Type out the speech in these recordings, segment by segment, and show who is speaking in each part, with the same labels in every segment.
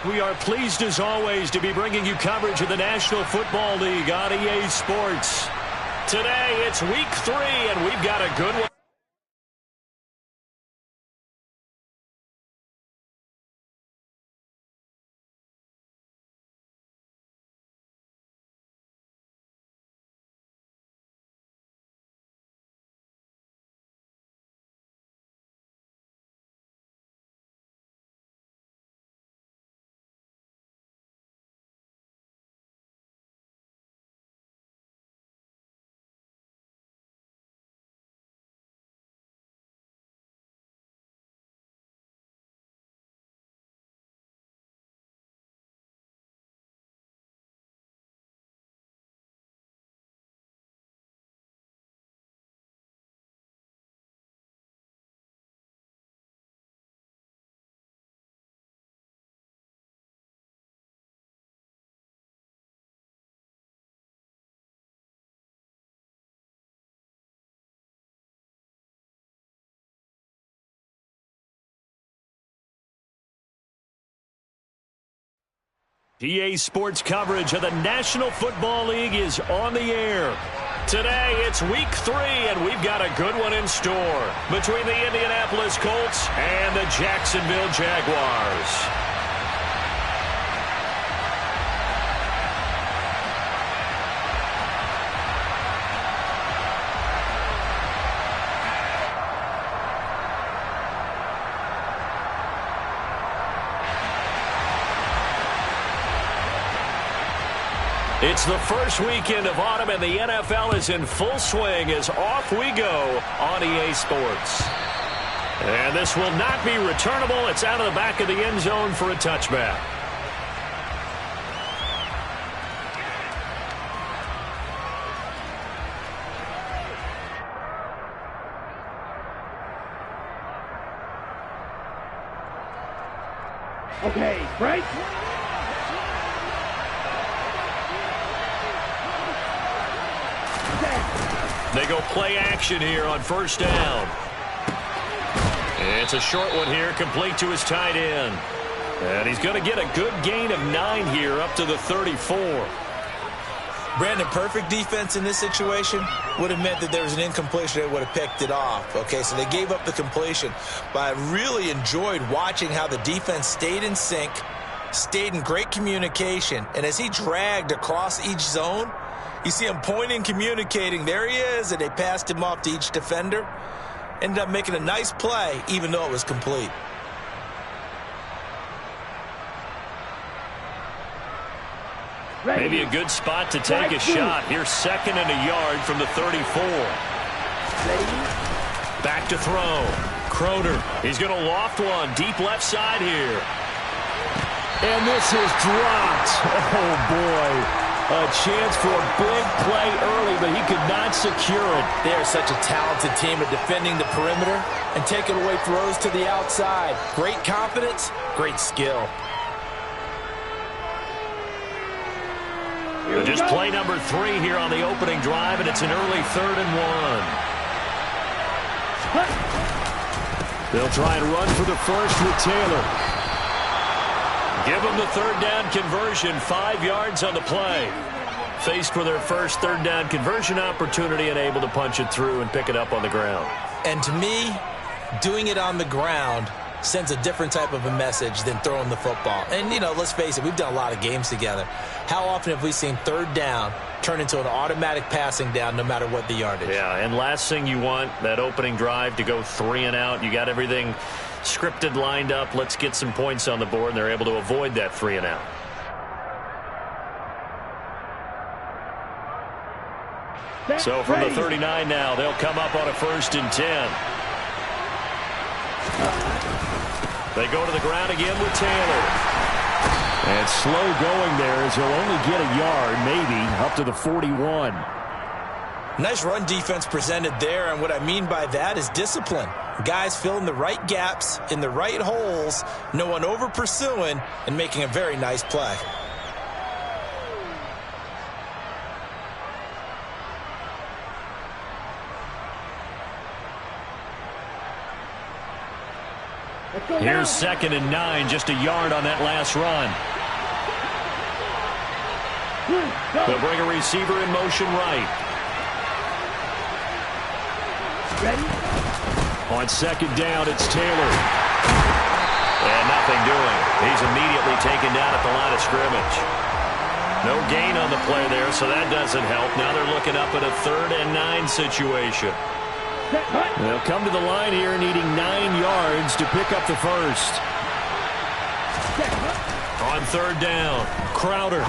Speaker 1: We are pleased as always to be bringing you coverage of the National Football League on EA Sports. Today it's week 3 and we've got a good one. EA Sports coverage of the National Football League is on the air. Today, it's week 3, and we've got a good one in store between the Indianapolis Colts and the Jacksonville Jaguars. It's the first weekend of autumn, and the NFL is in full swing as off we go on EA Sports. And this will not be returnable. It's out of the back of the end zone for a touchback.
Speaker 2: Okay, break.
Speaker 1: They go play action here on first down. It's a short one here, complete to his tight end. And he's going to get a good gain of 9 here up to the 34.
Speaker 3: Brandon, perfect defense in this situation would have meant that there was an incompletion. They would have picked it off. Okay, so they gave up the completion. But I really enjoyed watching how the defense stayed in sync, stayed in great communication. And as he dragged across each zone, you see him pointing, communicating. There he is, and they passed him off to each defender. Ended up making a nice play, even though it was complete.
Speaker 1: Maybe a good spot to take a shot. Here's 2nd and a yard from the 34. Back to throw. Croner. He's going to loft one. Deep left side here. And this is dropped. Oh, boy. A chance for a big play early, but he could not secure it.
Speaker 3: They are such a talented team at defending the perimeter and taking away throws to the outside. Great confidence, great skill.
Speaker 1: Just play number 3 here on the opening drive, and it's an early 3rd and 1. They'll try and run for the first with Taylor. Give them the 3rd down conversion, 5 yards on the play. Faced with their first 3rd down conversion opportunity and able to punch it through and pick it up on the ground.
Speaker 3: And to me, doing it on the ground sends a different type of a message than throwing the football. And, you know, let's face it, we've done a lot of games together. How often have we seen 3rd down turn into an automatic passing down no matter what the yardage?
Speaker 1: Yeah, and last thing you want, that opening drive to go 3 and out. You got everything scripted, lined up. Let's get some points on the board, and they're able to avoid that 3 and out. So from the 39 now, they'll come up on a 1st and 10. They go to the ground again with Taylor. And slow going there as he'll only get a yard, maybe, up to the 41.
Speaker 3: Nice run defense presented there, and what I mean by that is discipline. Guys filling the right gaps in the right holes, no one over pursuing, and making a very nice play.
Speaker 1: Here's 2nd and 9, just a yard on that last run. They'll bring a receiver in motion right.
Speaker 2: Ready?
Speaker 1: On 2nd down, it's Taylor. And nothing doing. He's immediately taken down at the line of scrimmage. No gain on the play there, so that doesn't help. Now they're looking up at a 3rd and 9 situation. They'll come to the line here needing 9 yards to pick up the first. On 3rd down, Crowder.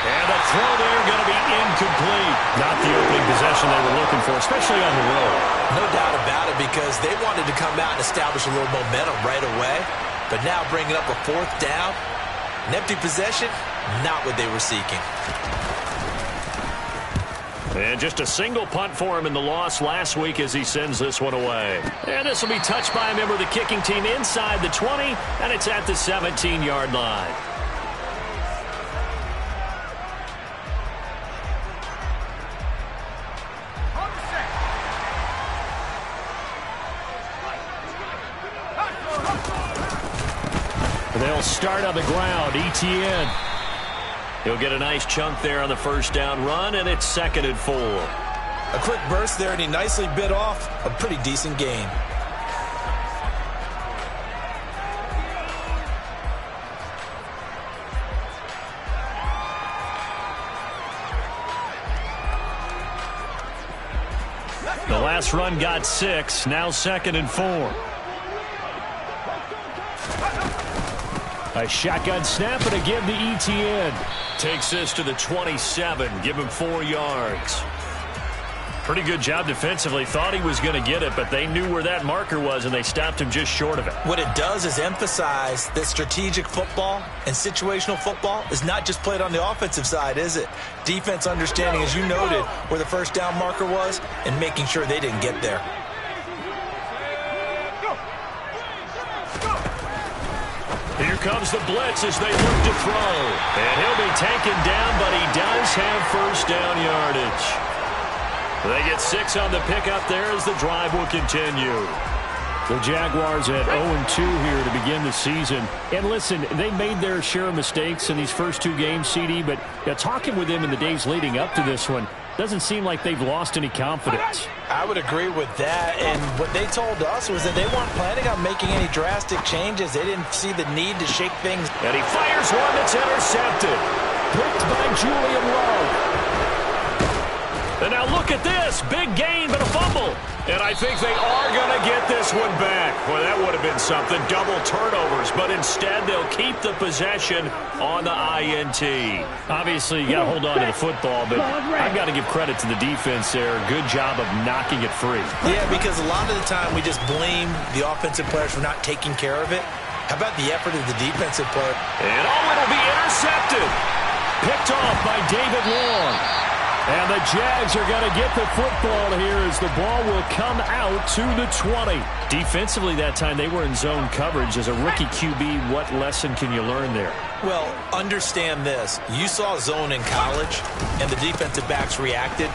Speaker 1: And the throw there going to be incomplete. Not the opening possession they were looking for, especially on the road.
Speaker 3: No doubt about it, because they wanted to come out and establish a little momentum right away. But now bringing up a 4th down, an empty possession, not what they were seeking.
Speaker 1: And just a single punt for him in the loss last week as he sends this one away. And this will be touched by a member of the kicking team inside the 20, and it's at the 17-yard line. They'll start on the ground. Etienne. He'll get a nice chunk there on the 1st down run, and it's 2nd and 4.
Speaker 3: A quick burst there, and he nicely bit off a pretty decent gain.
Speaker 1: The last run got 6. Now 2nd and 4. A shotgun snap and a give to Etienne. Takes this to the 27. Give him 4 yards. Pretty good job defensively. Thought he was going to get it, but they knew where that marker was, and they stopped him just short of it.
Speaker 3: What it does is emphasize that strategic football and situational football is not just played on the offensive side, is it? Defense understanding, as you noted, where the 1st down marker was and making sure they didn't get there.
Speaker 1: Here comes the blitz as they look to throw. And he'll be taken down, but he does have 1st down yardage. They get 6 on the pickup there as the drive will continue. The Jaguars at 0-2 here to begin the season. And listen, they made their share of mistakes in these first 2 games, CD, but talking with them in the days leading up to this one, doesn't seem like they've lost any confidence.
Speaker 3: I would agree with that, and what they told us was that they weren't planning on making any drastic changes. They didn't see the need to shake things.
Speaker 1: And he fires one that's intercepted. Picked by Julian Love. And now look at this. Big gain, but a fumble. And I think they are going to get this one back. Well, that would have been something. Double turnovers. But instead, they'll keep the possession on the INT. Obviously, you got to hold on to the football, but I've got to give credit to the defense there. Good job of knocking it free.
Speaker 3: Yeah, because a lot of the time we just blame the offensive players for not taking care of it. How about the effort of the defensive player?
Speaker 1: And it'll be intercepted. Picked off by David Long. And the Jags are going to get the football here as the ball will come out to the 20. Defensively that time, they were in zone coverage. As a rookie QB, what lesson can you learn there?
Speaker 3: Well, understand this. You saw zone in college, and the defensive backs reacted,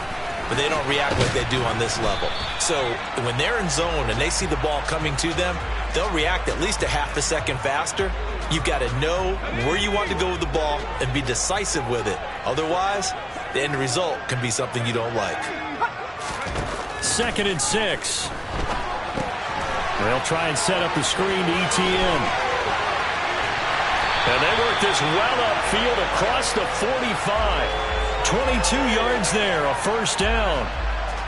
Speaker 3: but they don't react like they do on this level. So when they're in zone and they see the ball coming to them, they'll react at least a half a second faster. You've got to know where you want to go with the ball and be decisive with it. Otherwise, the end result can be something you don't like.
Speaker 1: 2nd and 6. They'll try and set up the screen to Etienne. And they work this well upfield across the 45. 22 yards there, a 1st down.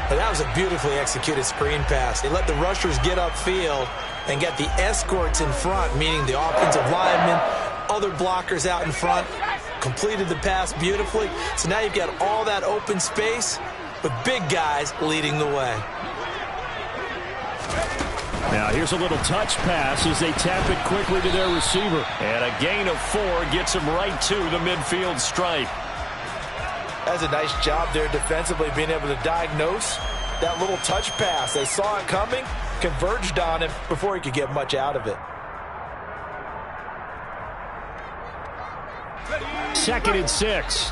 Speaker 3: But that was a beautifully executed screen pass. They let the rushers get upfield and get the escorts in front, meaning the offensive linemen, other blockers out in front. Completed the pass beautifully. So now you've got all that open space with big guys leading the way.
Speaker 1: Now here's a little touch pass as they tap it quickly to their receiver. And a gain of 4 gets him right to the midfield stripe.
Speaker 3: That's a nice job there defensively, being able to diagnose that little touch pass. They saw it coming, converged on him before he could get much out of it.
Speaker 1: 2nd and 6.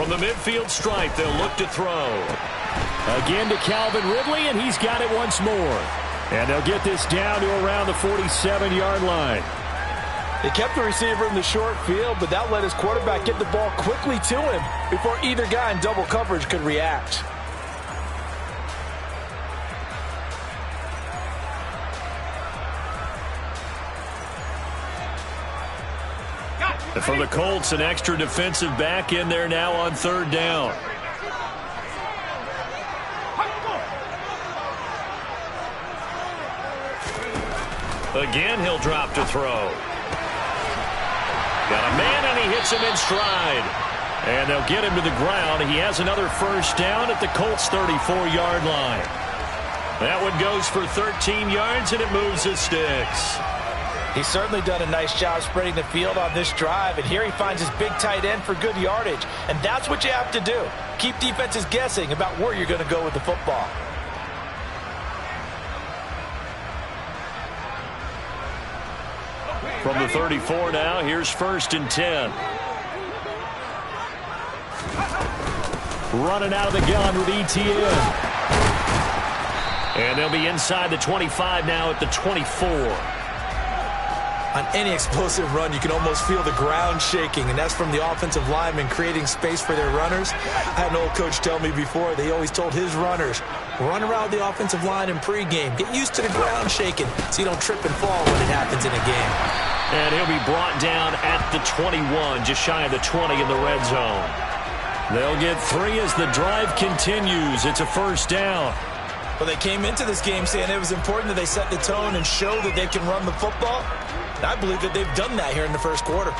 Speaker 1: From the midfield stripe, they'll look to throw.
Speaker 2: Again to Calvin Ridley, and he's got it once more. And they'll get this down to around the 47-yard line.
Speaker 3: They kept the receiver in the short field, but that let his quarterback get the ball quickly to him before either guy in double coverage could react.
Speaker 1: And for the Colts, an extra defensive back in there now on third down. Again, he'll drop to throw. Got a man, and he hits him in stride. And they'll get him to the ground. He has another first down at the Colts' 34-yard line. That one goes for 13 yards, and it moves the sticks.
Speaker 3: He's certainly done a nice job spreading the field on this drive, and here he finds his big tight end for good yardage. And that's what you have to do. Keep defenses guessing about where you're going to go with the football.
Speaker 1: From the 34 now, here's 1st and 10.
Speaker 2: Running out of the gun with ETN.
Speaker 1: And they'll be inside the 25 now at the 24.
Speaker 3: On any explosive run, you can almost feel the ground shaking, and that's from the offensive linemen creating space for their runners. I had an old coach tell me before, they always told his runners, run around the offensive line in pregame. Get used to the ground shaking so you don't trip and fall when it happens in a game.
Speaker 1: And he'll be brought down at the 21, just shy of the 20 in the red zone. They'll get 3 as the drive continues. It's a first down.
Speaker 3: Well, they came into this game saying it was important that they set the tone and show that they can run the football. And I believe that they've done that here in the first quarter.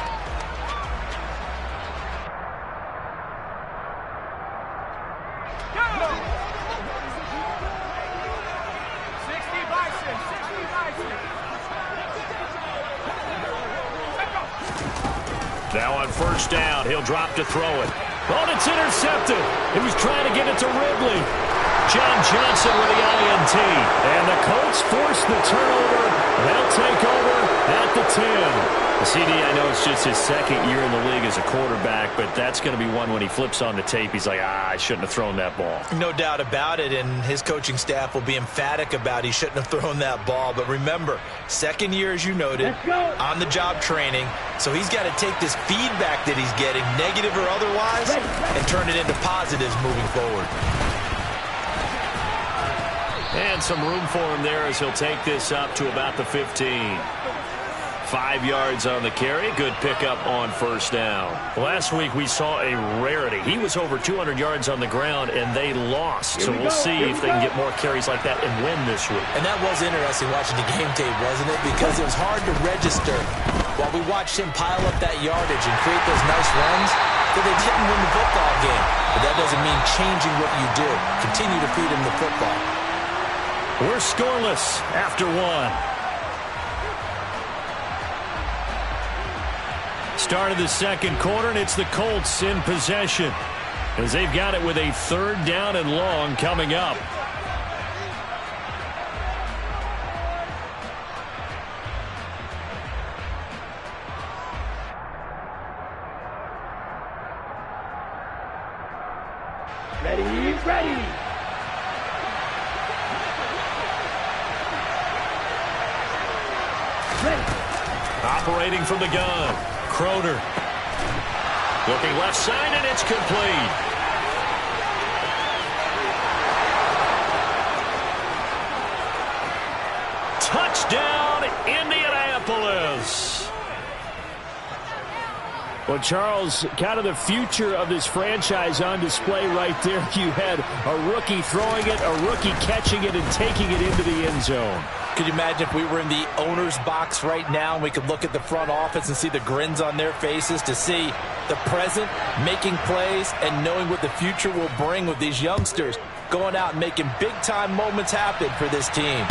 Speaker 1: Now on first down, he'll drop to throw it. Oh, it's intercepted. He was trying to get it to Ridley. John Johnson with the INT. And the Colts force the turnover. They'll take over at the 10. CD, I know it's just his second year in the league as a quarterback, but that's going to be one when he flips on the tape. He's like, I shouldn't have thrown that ball.
Speaker 3: No doubt about it, and his coaching staff will be emphatic about he shouldn't have thrown that ball. But remember, second year, as you noted, on-the-job training, so he's got to take this feedback that he's getting, negative or otherwise, and turn it into positives moving forward.
Speaker 1: And some room for him there as he'll take this up to about the 15. 5 yards on the carry. Good pickup on first down. Last week we saw a rarity. He was over 200 yards on the ground, and they lost. So we'll see if they can get more carries like that and win this week.
Speaker 3: And that was interesting watching the game tape, wasn't it? Because it was hard to register while we watched him pile up that yardage and create those nice runs. So they didn't win the football game. But that doesn't mean changing what you do. Continue to feed him the football.
Speaker 1: We're scoreless after 1. Start of the second quarter, and it's the Colts in possession as they've got it with a third down and long coming up.
Speaker 2: Ready.
Speaker 1: Operating from the gun. Croder. Looking left side, and it's complete. Touchdown, Indianapolis.
Speaker 2: Well, Charles, kind of the future of this franchise on display right there. You had a rookie throwing it, a rookie catching it, and taking it into the end zone.
Speaker 3: Could you imagine if we were in the owner's box right now and we could look at the front office and see the grins on their faces to see the present making plays and knowing what the future will bring with these youngsters going out and making big-time moments happen for this team.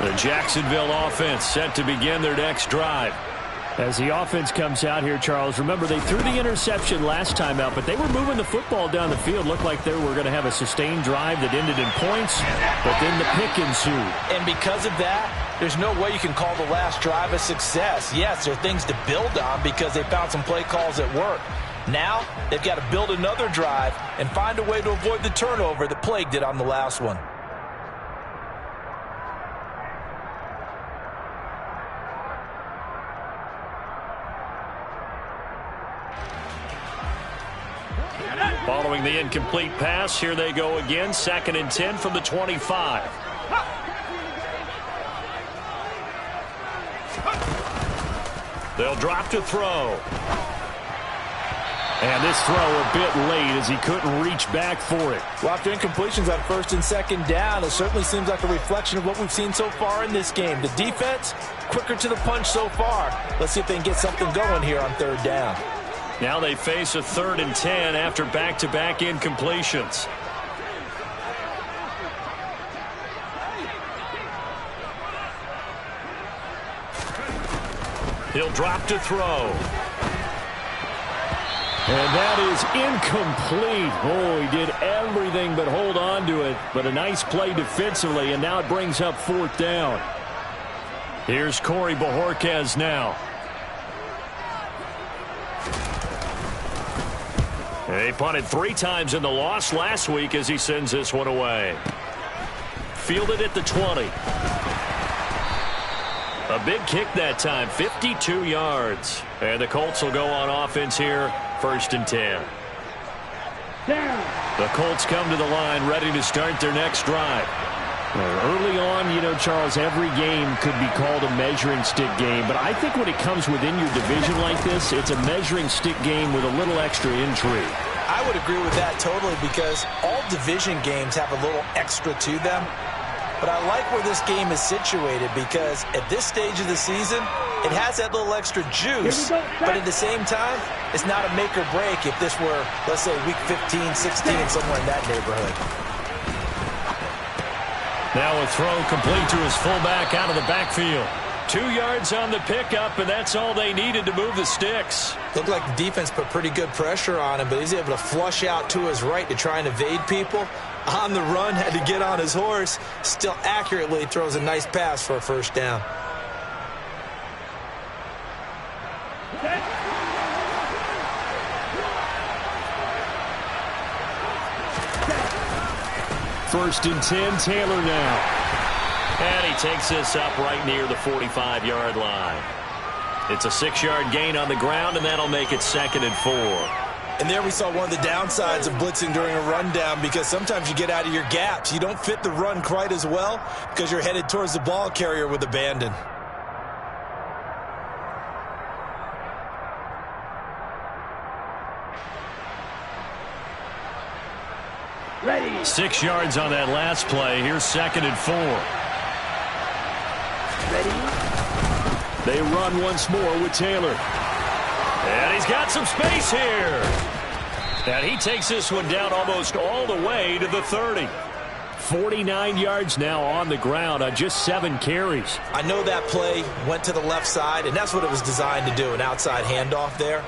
Speaker 1: The Jacksonville offense set to begin their next drive.
Speaker 2: As the offense comes out here, Charles, remember they threw the interception last time out, but they were moving the football down the field. Looked like they were going to have a sustained drive that ended in points, but then the pick ensued.
Speaker 3: And because of that, there's no way you can call the last drive a success. Yes, there are things to build on because they found some play calls that work. Now, they've got to build another drive and find a way to avoid the turnover that plagued it on the last one.
Speaker 1: Following the incomplete pass, here they go again. 2nd and 10 from the 25. They'll drop to throw.
Speaker 2: And this throw a bit late as he couldn't reach back for it.
Speaker 3: Well, after incompletions on 1st and 2nd down, it certainly seems like a reflection of what we've seen so far in this game. The defense, quicker to the punch so far. Let's see if they can get something going here on 3rd down.
Speaker 1: Now they face a 3rd and 10 after back-to-back incompletions. He'll drop to throw.
Speaker 2: And that is incomplete. Oh, he did everything but hold on to it. But a nice play defensively, and now it brings up 4th down.
Speaker 1: Here's Corey Bojorquez now. They punted 3 times in the loss last week as he sends this one away. Fielded at the 20. A big kick that time, 52 yards. And the Colts will go on offense here, 1st and 10. The Colts come to the line ready to start their next drive.
Speaker 2: Early on, you know, Charles, every game could be called a measuring stick game. But I think when it comes within your division like this, it's a measuring stick game with a little extra intrigue.
Speaker 3: I would agree with that totally because all division games have a little extra to them. But I like where this game is situated because at this stage of the season, it has that little extra juice. But at the same time, it's not a make or break if this were, let's say, week 15, 16, somewhere in that neighborhood.
Speaker 1: Now a throw complete to his fullback out of the backfield. 2 yards on the pickup, and that's all they needed to move the sticks.
Speaker 3: Looked like the defense put pretty good pressure on him, but he's able to flush out to his right to try and evade people. On the run, had to get on his horse. Still accurately throws a nice pass for a 1st down.
Speaker 2: First and 10, Taylor now.
Speaker 1: And he takes this up right near the 45-yard line. It's a 6-yard gain on the ground, and that'll make it 2nd and 4.
Speaker 3: And there we saw one of the downsides of blitzing during a rundown because sometimes you get out of your gaps. You don't fit the run quite as well because you're headed towards the ball carrier with abandon.
Speaker 1: Ready. 6 yards on that last play. Here's 2nd and 4.
Speaker 2: Ready. They run once more with Taylor.
Speaker 1: And he's got some space here. And he takes this one down almost all the way to the 30.
Speaker 2: 49 yards now on the ground on just 7 carries.
Speaker 3: I know that play went to the left side, and that's what it was designed to do, an outside handoff there.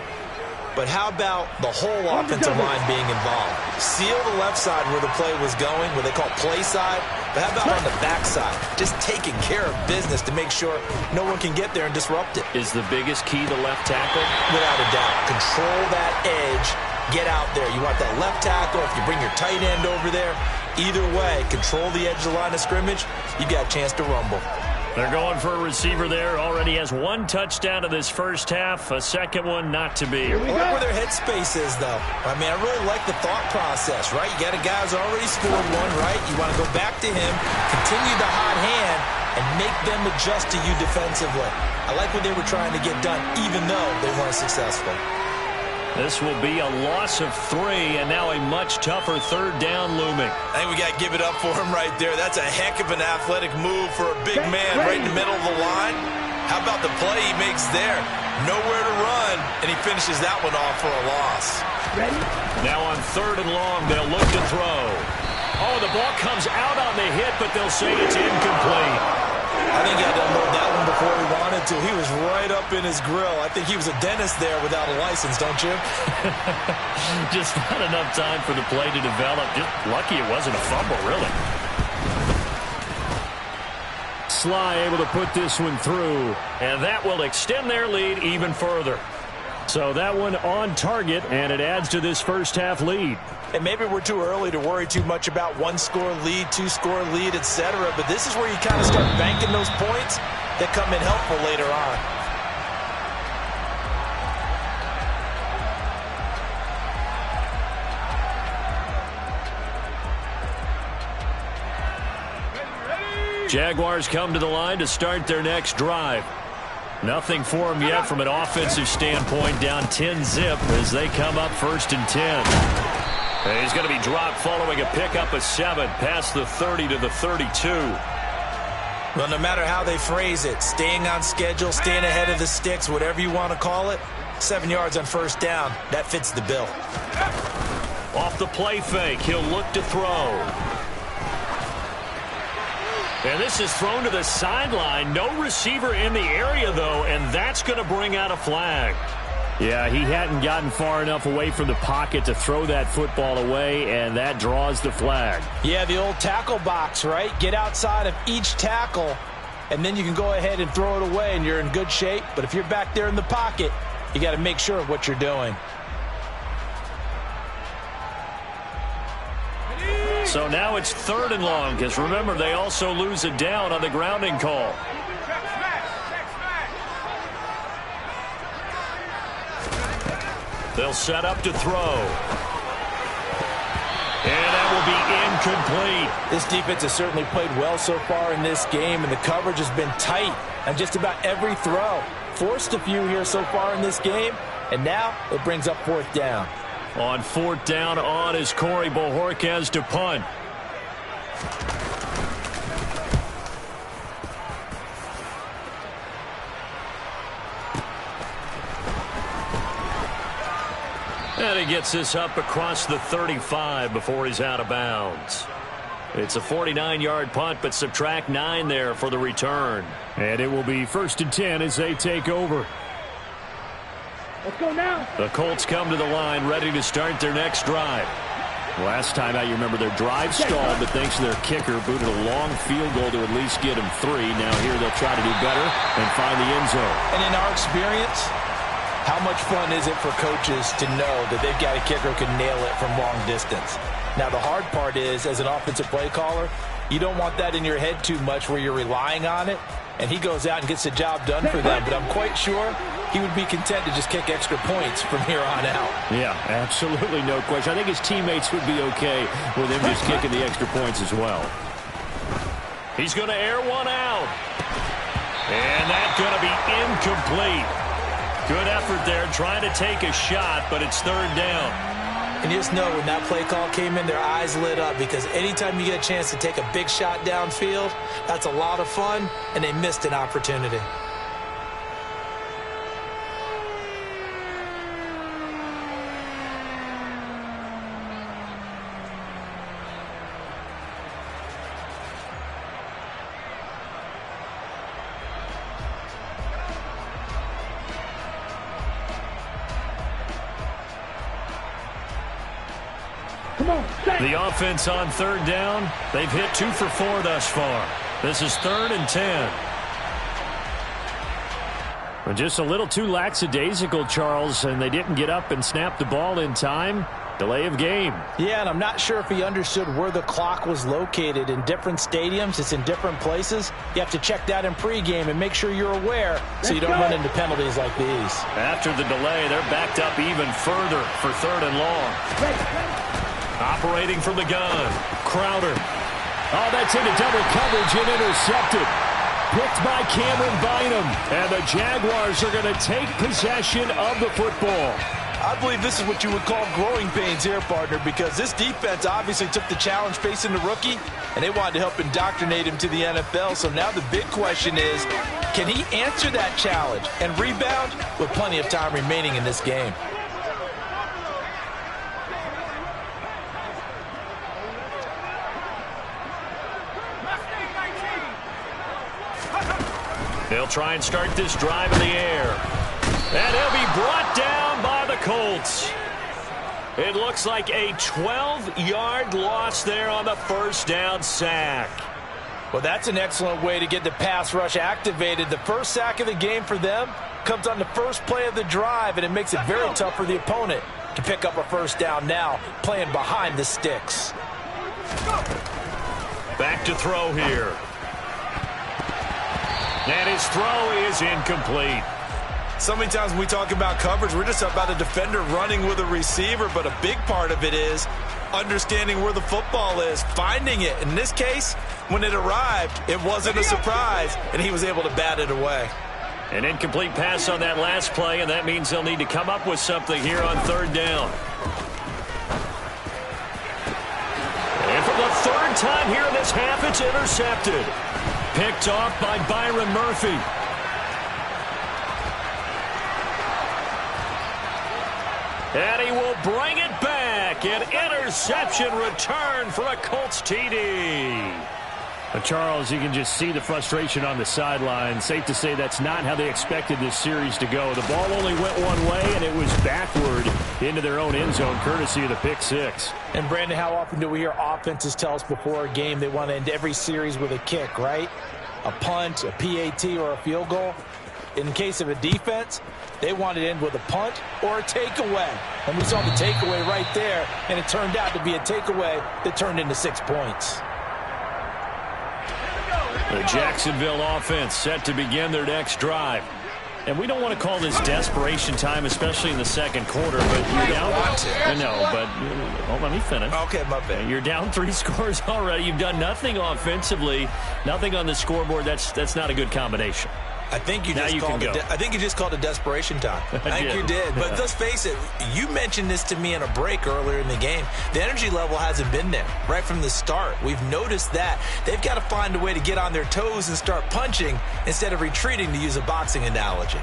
Speaker 3: But how about the whole offensive line being involved? Seal the left side where the play was going, what they call play side. But how about on the back side? Just taking care of business to make sure no one can get there and disrupt it.
Speaker 1: Is the biggest key the left tackle?
Speaker 3: Without a doubt. Control that edge. Get out there. You want that left tackle. If you bring your tight end over there, either way, control the edge of the line of scrimmage, you've got a chance to rumble.
Speaker 1: They're going for a receiver there. Already has 1 touchdown in this first half. A second one not to be.
Speaker 3: I like where their headspace is, though. I mean, I really like the thought process, right? You got a guy who's already scored one, right? You want to go back to him, continue the hot hand, and make them adjust to you defensively. I like what they were trying to get done, even though they weren't successful.
Speaker 1: This will be a loss of 3, and now a much tougher 3rd down looming.
Speaker 3: I think we got to give it up for him right there. That's a heck of an athletic move for a big man right in the middle of the line. How about the play he makes there? Nowhere to run, and he finishes that one off for a loss.
Speaker 2: Ready?
Speaker 1: Now on 3rd and long, they'll look to throw. Oh, the ball comes out on the hit, but they'll say it's incomplete.
Speaker 3: I think he had to unload that one before he wanted to. He was right up in his grill. I think he was a dentist there without a license, don't you?
Speaker 2: Just not enough time for the play to develop. Just lucky it wasn't a fumble, really. Sly able to put this one through, and that will extend their lead even further. So that one on target, and it adds to this first half lead.
Speaker 3: And maybe we're too early to worry too much about one-score lead, two-score lead, etc. But this is where you kind of start banking those points that come in helpful later on.
Speaker 2: Jaguars come to the line to start their next drive. Nothing for them yet from an offensive standpoint, down 10-zip as they come up 1st and 10. And he's going to be dropped following a pickup of 7 past the 30 to the 32.
Speaker 3: Well, no matter how they phrase it, staying on schedule, staying ahead of the sticks, whatever you want to call it, 7 yards on 1st down, that fits the bill.
Speaker 2: Off the play fake, he'll look to throw. And this is thrown to the sideline. No receiver in the area, though, and that's going to bring out a flag. Yeah, he hadn't gotten far enough away from the pocket to throw that football away, and that draws the flag.
Speaker 3: Yeah, the old tackle box, right? Get outside of each tackle, and then you can go ahead and throw it away, and you're in good shape. But if you're back there in the pocket, you got to make sure of what you're doing.
Speaker 2: So now it's 3rd and long, because remember, they also lose a down on the grounding call. They'll set up to throw. And that will be incomplete.
Speaker 3: This defense has certainly played well so far in this game, and the coverage has been tight on just about every throw. Forced a few here so far in this game, and now it brings up 4th down.
Speaker 2: On 4th down on is Corey Bojorquez to punt. And he gets this up across the 35 before he's out of bounds. It's a 49-yard punt, but subtract 9 there for the return. And it will be 1st and 10 as they take over.
Speaker 4: Let's go now.
Speaker 2: The Colts come to the line ready to start their next drive. Last time out, you remember their drive stalled, but thanks to their kicker, booted a long field goal to at least get them 3. Now here they'll try to do better and find the end zone.
Speaker 3: And in our experience, how much fun is it for coaches to know that they've got a kicker who can nail it from long distance? Now, the hard part is, as an offensive play caller, you don't want that in your head too much where you're relying on it, and he goes out and gets the job done for them. But I'm quite sure he would be content to just kick extra points from here on out.
Speaker 2: Yeah, absolutely no question. I think his teammates would be okay with him just kicking the extra points as well. He's going to air one out. And that's going to be incomplete. Good effort there trying to take a shot, but it's 3rd down.
Speaker 3: And you just know when that play call came in, their eyes lit up, because anytime you get a chance to take a big shot downfield, that's a lot of fun, and they missed an opportunity.
Speaker 2: The offense on 3rd down, they've hit 2 for 4 thus far. This is 3rd and 10. Well, just a little too lackadaisical, Charles, and they didn't get up and snap the ball in time. Delay of game.
Speaker 3: Yeah, and I'm not sure if he understood where the clock was located. In different stadiums, it's in different places. You have to check that in pregame and make sure you're aware so you don't run into penalties like these.
Speaker 2: After the delay, they're backed up even further for 3rd and long. Operating from the gun, Crowder. Oh, that's into double coverage and intercepted. Picked by Cameron Bynum. And the Jaguars are going to take possession of the football.
Speaker 3: I believe this is what you would call growing pains here, partner, because this defense obviously took the challenge facing the rookie, and they wanted to help indoctrinate him to the NFL. So now the big question is, can he answer that challenge and rebound with plenty of time remaining in this game?
Speaker 1: try and start this drive in the air. And he'll be brought down by the Colts. It looks like a 12-yard loss there on the first down sack.
Speaker 3: Well, that's an excellent way to get the pass rush activated. The first sack of the game for them comes on the first play of the drive, and it makes it very tough for the opponent to pick up a first down now, playing behind the sticks.
Speaker 1: Back to throw here. And his throw is incomplete.
Speaker 3: So many times when we talk about coverage, we're just about a defender running with a receiver, but a big part of it is understanding where the football is, finding it. In this case, when it arrived, it wasn't a surprise, and he was able to bat it away.
Speaker 1: An incomplete pass on that last play, and that means they'll need to come up with something here on third down. And for the third time here in this half, it's intercepted. Picked off by Byron Murphy. And he will bring it back. An interception return for a Colts TD.
Speaker 2: Charles, you can just see the frustration on the sideline. Safe to say that's not how they expected this series to go. The ball only went one way, and it was backward into their own end zone, courtesy of the pick six.
Speaker 3: And, Brandon, how often do we hear offenses tell us before a game they want to end every series with a kick, right? A punt, a PAT, or a field goal. In case of a defense, they wanted to end with a punt or a takeaway. And we saw the takeaway right there, and it turned out to be a takeaway that turned into 6 points.
Speaker 1: The Jacksonville offense set to begin their next drive.
Speaker 2: And we don't want to call this desperation time, especially in the second quarter, but you're down. I know, but let me finish.
Speaker 3: Okay, my bad.
Speaker 2: You're down 3 scores already. You've done nothing offensively, nothing on the scoreboard. That's not a good combination.
Speaker 3: I think you just called it desperation time. I think you did. But let's face it, you mentioned this to me in a break earlier in the game. The energy level hasn't been there right from the start. We've noticed that. They've got to find a way to get on their toes and start punching instead of retreating, to use a boxing analogy.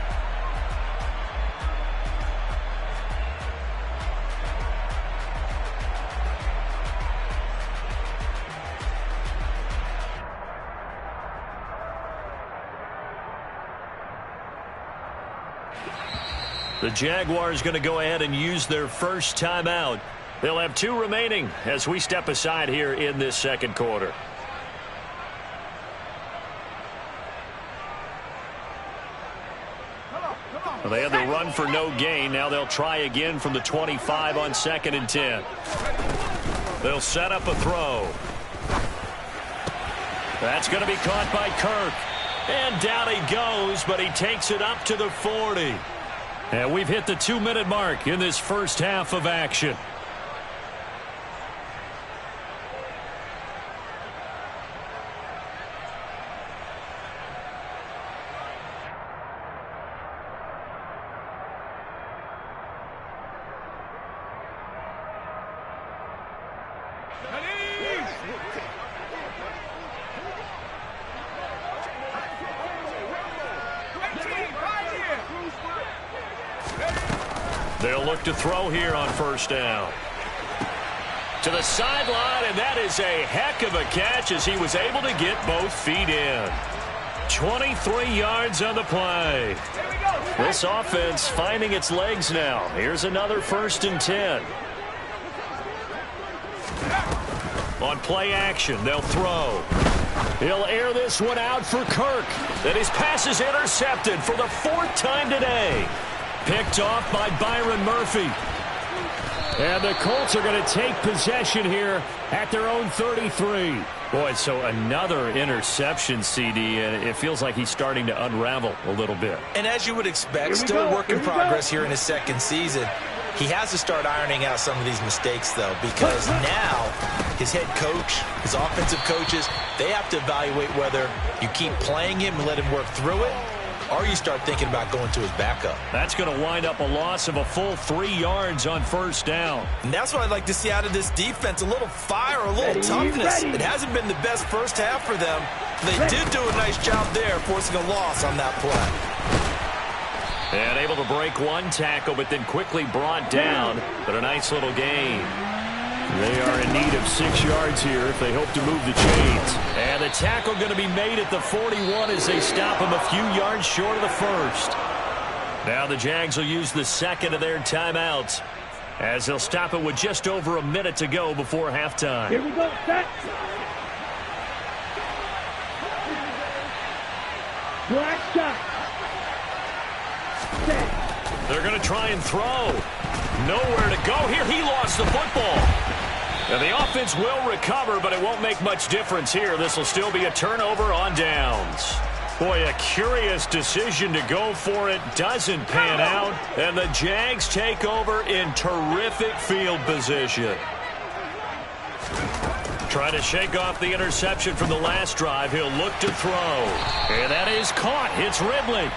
Speaker 1: The Jaguars going to go ahead and use their first timeout. They'll have 2 remaining as we step aside here in this second quarter. Well, they had the run for no gain. Now they'll try again from the 25 on 2nd and 10. They'll set up a throw. That's going to be caught by Kirk. And down he goes, but he takes it up to the 40. And we've hit the 2-minute mark in this first half of action. They'll look to throw here on first down. To the sideline, and that is a heck of a catch as he was able to get both feet in. 23 yards on the play. This offense finding its legs now. Here's another 1st and 10. On play action, they'll throw. He'll air this one out for Kirk. Then his pass is intercepted for the 4th time today. Picked off by Byron Murphy. And the Colts are going to take possession here at their own 33. Boy, so another interception, CD, and it feels like he's starting to unravel a little bit.
Speaker 3: And as you would expect, still a work in progress here in his 2nd season. He has to start ironing out some of these mistakes, though, because now his head coach, his offensive coaches, they have to evaluate whether you keep playing him and let him work through it, or you start thinking about going to his backup.
Speaker 1: That's going to wind up a loss of a full 3 yards on first down.
Speaker 3: And that's what I'd like to see out of this defense, a little fire, a little toughness. It hasn't been the best first half for them. They did do a nice job there, forcing a loss on that play.
Speaker 1: And able to break one tackle, but then quickly brought down. But a nice little gain.
Speaker 2: They are in need of 6 yards here if they hope to move the chains. And the tackle going to be made at the 41 as they stop him a few yards short of the first. Now the Jags will use the second of their timeouts as they'll stop it with just over a minute to go before halftime.
Speaker 4: Here we go, set. Black shot. Set.
Speaker 1: They're going to try and throw. Nowhere to go here. He lost the football. And the offense will recover, but it won't make much difference here. This will still be a turnover on downs. Boy, a curious decision to go for it. Doesn't pan out. And the Jags take over in terrific field position. Trying to shake off the interception from the last drive. He'll look to throw. And that is caught. It's Ridley.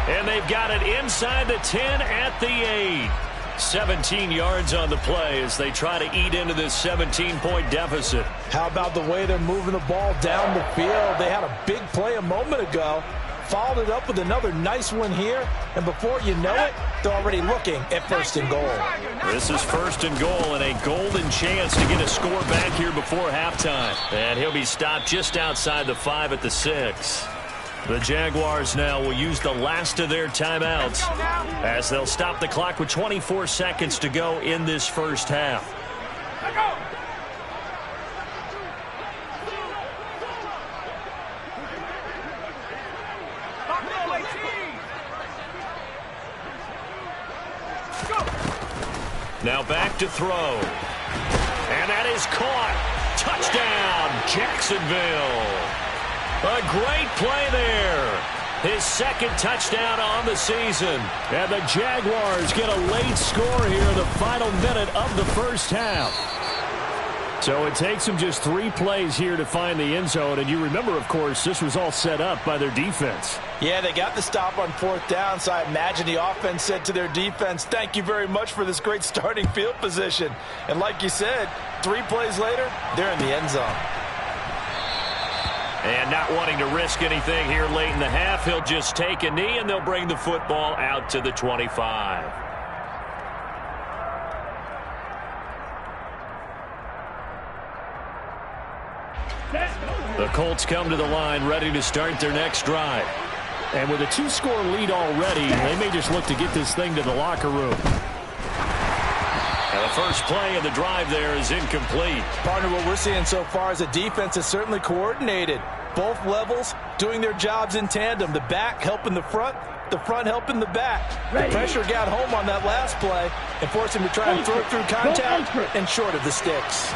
Speaker 1: And they've got it inside the 10 at the 8. 17 yards on the play as they try to eat into this 17-point deficit.
Speaker 3: How about the way they're moving the ball down the field? They had a big play a moment ago, followed it up with another nice one here, and before you know it, they're already looking at first and goal.
Speaker 1: This is first and goal and a golden chance to get a score back here before halftime. And he'll be stopped just outside the 5 at the 6. The Jaguars now will use the last of their timeouts as they'll stop the clock with 24 seconds to go in this first half. Now back to throw. And that is caught. Touchdown, Jacksonville. A great play there. His second touchdown on the season.
Speaker 2: And the Jaguars get a late score here in the final minute of the first half. So it takes them just 3 plays here to find the end zone. And you remember, of course, this was all set up by their defense.
Speaker 3: Yeah, they got the stop on 4th down, so I imagine the offense said to their defense, thank you very much for this great starting field position. And like you said, 3 plays later, they're in the end zone.
Speaker 1: And not wanting to risk anything here late in the half, he'll just take a knee, and they'll bring the football out to the 25. The Colts come to the line ready to start their next drive.
Speaker 2: And with a 2-score lead already, they may just look to get this thing to the locker room.
Speaker 1: And the first play of the drive there is incomplete.
Speaker 3: Partner, what we're seeing so far is the defense is certainly coordinated. Both levels doing their jobs in tandem. The back helping the front helping the back. The pressure got home on that last play and forced him to try and throw through contact and short of the sticks.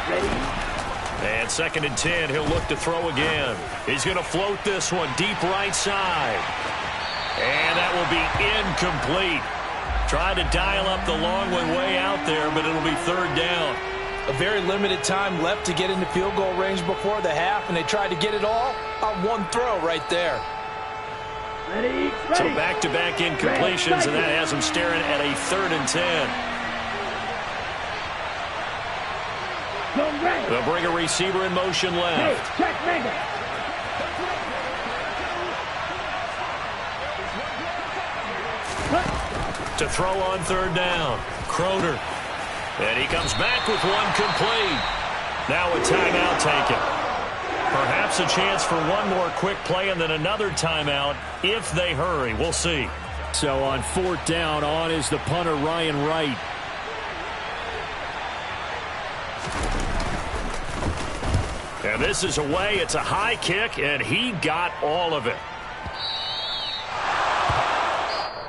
Speaker 1: And 2nd and 10, he'll look to throw again. He's going to float this one deep right side. And that will be incomplete. Tried to dial up the long one way out there, but it'll be 3rd down.
Speaker 3: A very limited time left to get into field goal range before the half, and they tried to get it all on one throw right there.
Speaker 4: Ready.
Speaker 1: So back-to-back incompletions, and that has them staring at a 3rd and 10. They'll bring a receiver in motion left.
Speaker 4: Check mega.
Speaker 1: To throw on 3rd down. Croner. And he comes back with one complete. Now a timeout taken. Perhaps a chance for one more quick play and then another timeout if they hurry. We'll see.
Speaker 2: So on 4th down, on is the punter, Ryan Wright.
Speaker 1: And this is away. It's a high kick, and he got all of it.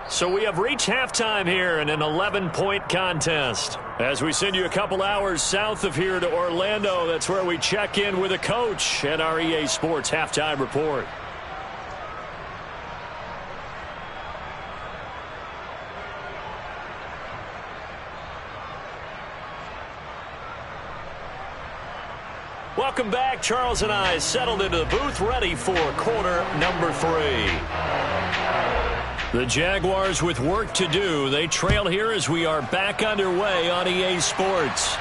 Speaker 1: So we have reached halftime here in an 11-point contest. As we send you a couple hours south of here to Orlando, that's where we check in with a coach at our EA Sports Halftime Report. Welcome back. Charles and I settled into the booth, ready for quarter number 3. The Jaguars with work to do. They trail here as we are back underway on EA Sports.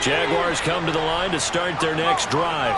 Speaker 1: Jaguars come to the line to start their next drive.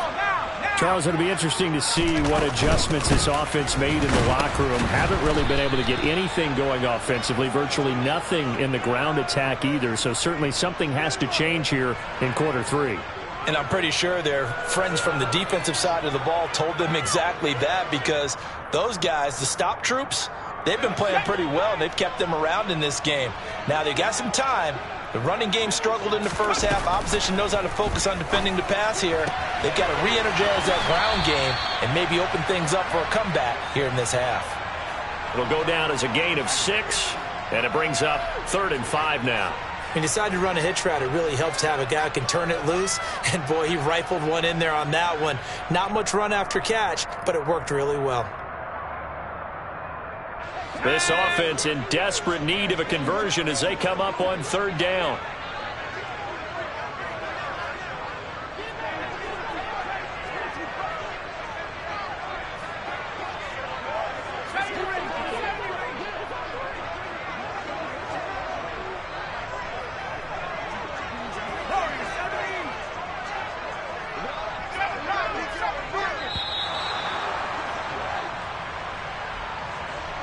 Speaker 2: Charles, it'll be interesting to see what adjustments this offense made in the locker room. Haven't really been able to get anything going offensively, virtually nothing in the ground attack either. So certainly something has to change here in quarter three.
Speaker 3: And I'm pretty sure their friends from the defensive side of the ball told them exactly that, because those guys, the stop troops, they've been playing pretty well, and they've kept them around in this game. Now, they got some time. The running game struggled in the first half. Opposition knows how to focus on defending the pass here. They've got to re-energize that ground game and maybe open things up for a comeback here in this half.
Speaker 1: It'll go down as a gain of 6, and it brings up 3rd and 5 now.
Speaker 3: He decided to run a hitch route. It really helps to have a guy who can turn it loose. And, boy, he rifled one in there on that one. Not much run after catch, but it worked really well.
Speaker 1: This offense in desperate need of a conversion as they come up on 3rd down.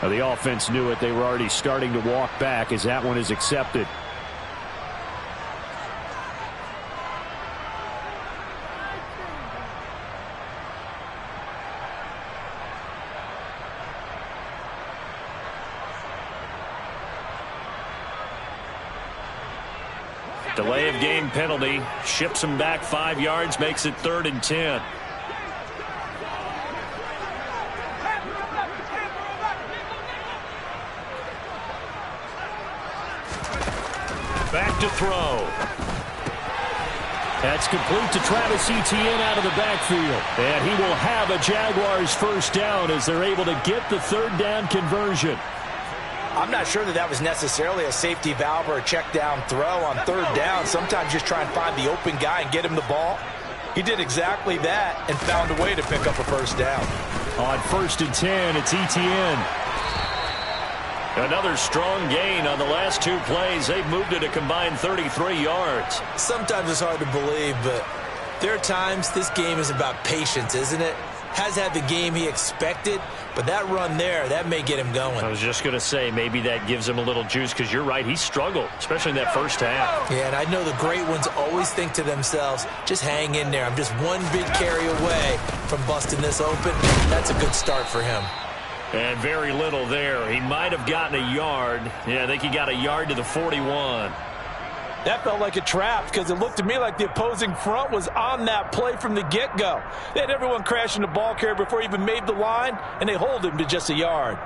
Speaker 2: The offense knew it. They were already starting to walk back as that one is accepted.
Speaker 1: Delay of game penalty. Ships them back 5 yards. Makes it 3rd and 10. Back to throw.
Speaker 2: That's complete to Travis Etienne out of the backfield. And he will have a Jaguars first down as they're able to get the 3rd down conversion.
Speaker 3: I'm not sure that was necessarily a safety valve or a check down throw on 3rd down. Sometimes just try and find the open guy and get him the ball. He did exactly that and found a way to pick up a first down.
Speaker 2: On 1st and 10, it's Etienne.
Speaker 1: Another strong gain on the last 2 plays. They've moved it a combined 33 yards.
Speaker 3: Sometimes it's hard to believe, but there are times this game is about patience, isn't it? Has had the game he expected, but that run there, that may get him going.
Speaker 1: I was just going to say, maybe that gives him a little juice, because you're right, he struggled, especially in that first half.
Speaker 3: Yeah, and I know the great ones always think to themselves, just hang in there. I'm just one big carry away from busting this open. That's a good start for him.
Speaker 1: And very little there. He might have gotten a yard. Yeah, I think he got a yard to the 41.
Speaker 3: That felt like a trap, because it looked to me like the opposing front was on that play from the get-go. They had everyone crashing the ball carrier before he even made the line, and they hold him to just a yard.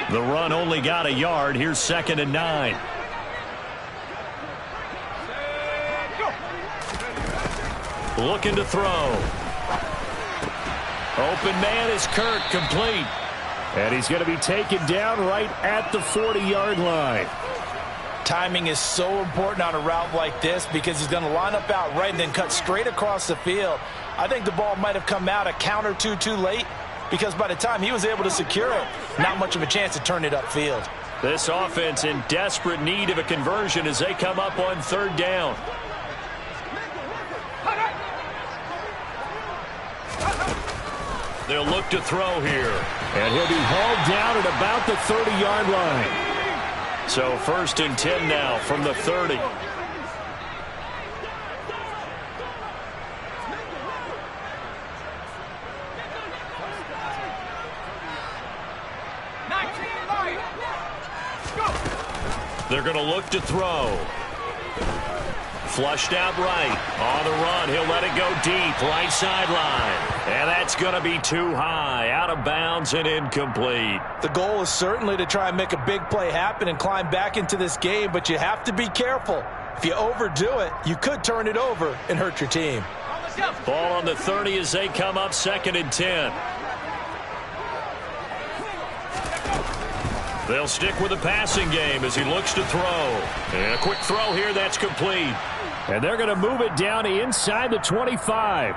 Speaker 2: The run only got a yard. Here's 2nd and 9.
Speaker 1: Looking to throw. Open man is Kirk, complete.
Speaker 2: And he's going to be taken down right at the 40-yard line.
Speaker 3: Timing is so important on a route like this, because he's going to line up out right and then cut straight across the field. I think the ball might have come out a count or two too late, because by the time he was able to secure it, not much of a chance to turn it upfield.
Speaker 1: This offense in desperate need of a conversion as they come up on 3rd down. They'll look to throw here.
Speaker 2: And he'll be hauled down at about the 30-yard line.
Speaker 1: So 1st and 10 now from the 30. They're going to look to throw. Flushed out right. On the run, he'll let it go deep. Right sideline. And that's going to be too high. Out of bounds and incomplete.
Speaker 3: The goal is certainly to try and make a big play happen and climb back into this game, but you have to be careful. If you overdo it, you could turn it over and hurt your team.
Speaker 1: Ball on the 30 as they come up 2nd and 10. They'll stick with the passing game as he looks to throw. And a quick throw here, that's complete.
Speaker 2: And they're going to move it down inside the 25.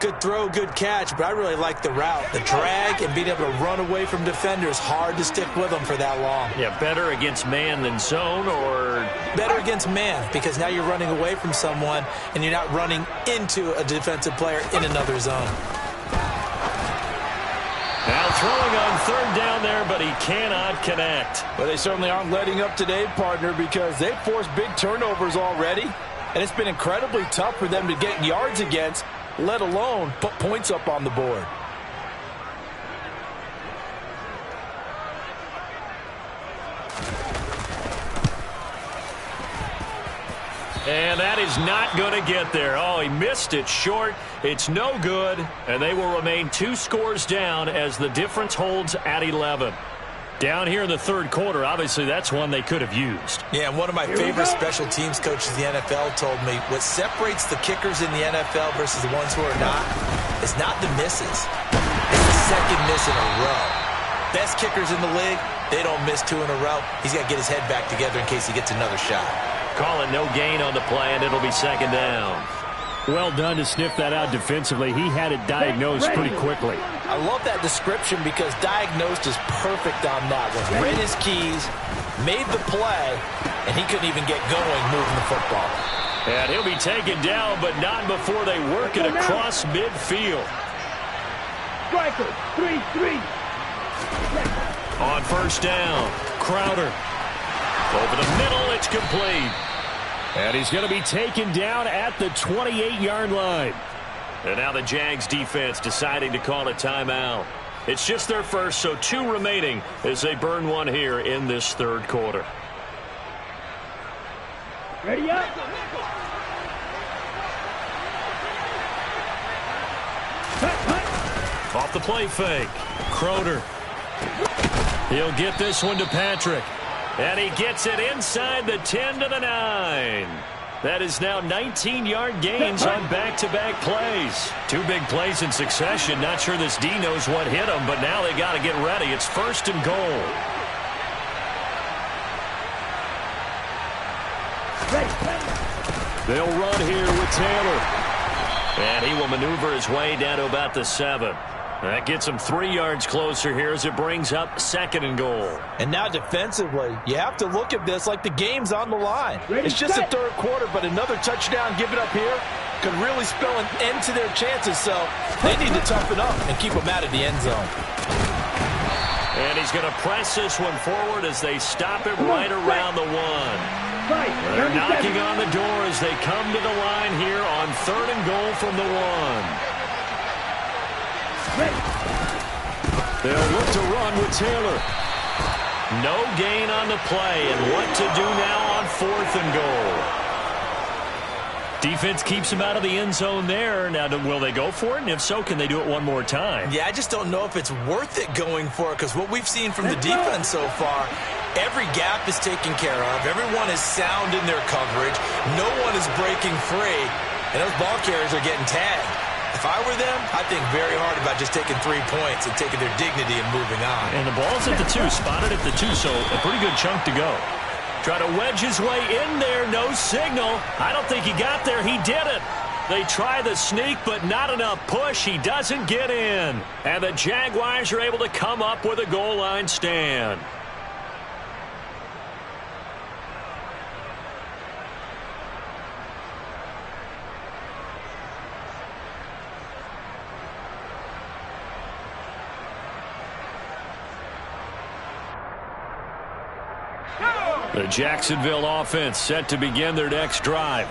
Speaker 3: Good throw, good catch, but I really like the route. The drag and being able to run away from defenders, hard to stick with them for that long.
Speaker 2: Yeah, better against man than zone, or?
Speaker 3: Better against man, because now you're running away from someone and you're not running into a defensive player in another zone.
Speaker 1: Now throwing on third down there, but he cannot connect.
Speaker 5: Well, they certainly aren't letting up today, partner, because they've forced big turnovers already, and it's been incredibly tough for them to get yards against, let alone put points up on the board.
Speaker 1: And that is not going to get there. Oh, he missed it short. It's no good. And they will remain 2 scores down as the difference holds at 11. Down here in the third quarter, obviously that's one they could have used.
Speaker 3: Yeah, and one of my favorite special teams coaches in the NFL told me what separates the kickers in the NFL versus the ones who are not is not the misses. It's the second miss in a row. Best kickers in the league, they don't miss 2 in a row. He's got to get his head back together in case he gets another shot.
Speaker 1: Call it no gain on the play, and it'll be second down.
Speaker 2: Well done to sniff that out defensively. He had it diagnosed pretty quickly.
Speaker 5: I love that description because diagnosed is perfect on that one. Read his keys, made the play, and he couldn't even get going moving the football.
Speaker 1: And he'll be taken down, but not before they work it across midfield.
Speaker 4: Striker, 3-3.
Speaker 1: On first down, Crowder. Over the middle, it's complete.
Speaker 2: And he's going to be taken down at the 28-yard line.
Speaker 1: And now the Jags defense deciding to call a timeout. It's just their first, so 2 remaining as they burn one here in this third quarter.
Speaker 4: Ready up.
Speaker 1: Off the play fake. Crowder. He'll get this one to Patrick. And he gets it inside the 10 to the 9. That is now 19-yard gains on back-to-back plays. 2 big plays in succession. Not sure this D knows what hit him, but now they got to get ready. It's first and goal. They'll run here with Taylor. And he will maneuver his way down to about the 7. That gets him 3 yards closer here as it brings up second and goal.
Speaker 5: And now defensively, you have to look at this like the game's on the line. It's just the third quarter, but another touchdown given up here could really spell an end to their chances. So they need to toughen up and keep them out of the end zone.
Speaker 1: And he's going to press this one forward as they stop it right around the 1. They're knocking on the door as they come to the line here on third and goal from the 1. They'll look to run with Taylor. No gain on the play, and what to do now on fourth and goal. Defense keeps him out of the end zone there. Now, will they go for it? And if so, can they do it one more time?
Speaker 3: Yeah, I just don't know if it's worth it going for it, because what we've seen from the defense so far, every gap is taken care of. Everyone is sound in their coverage. No one is breaking free, and those ball carriers are getting tagged. If I were them, I'd think very hard about just taking 3 points and taking their dignity and moving on.
Speaker 1: And the ball's at the 2, spotted at the 2, so a pretty good chunk to go. Try to wedge his way in there, no signal. I don't think he got there. He did it. They try the sneak, but not enough push. He doesn't get in. And the Jaguars are able to come up with a goal line stand. The Jacksonville offense set to begin their next drive.